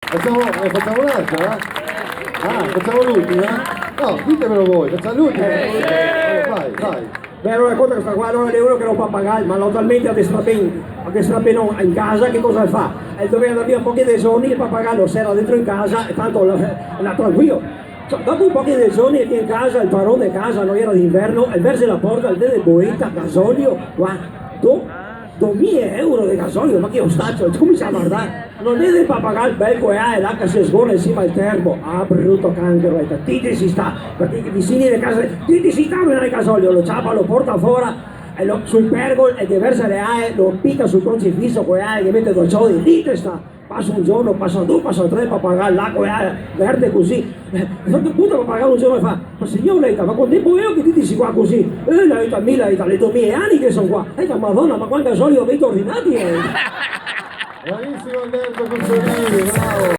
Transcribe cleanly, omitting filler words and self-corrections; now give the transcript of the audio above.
Facciamo un'altra? Ah, facciamo l'ultima? No, ditemelo voi, facciamo l'ultima. Vai. Beh, allora conta questa qua, allora è uno che non può pagare, ma l'ho talmente addestrato in casa, che cosa fa? E doveva andare via pochi dei giorni, il pappagallo si era dentro in casa e tanto era tranquillo. Cioè, dopo un pochi dei giorni è in casa, il padrone di casa, non era d'inverno, e verso la porta, il vede boetta, gasolio, guarda, 2000 euro di gasolio, ma che ostaccio, comincia a guardare, non è del pappagallo bello e là che si sgona insieme al termo, brutto cancro, Titi si sta, perché i vicini di casa, Titi si sta nel gasolio, lo ciapa, lo porta fuori, sul pergol e diverse le ae, lo picca sul crocifisso con le ae che mette 2 soldi, lì che sta. Passa un giorno, passano 2, passano 3, pappagallo, l'acqua è verde così. A un certo punto il pappagallo un giorno e fa, ma signore, ma quanto tempo io che ti si qua così? La vita mia, le 2000 anni che sono qua. Madonna, ma quanti gasolio avete ordinati? Bravissimo Alberto Cucciolini, bravo!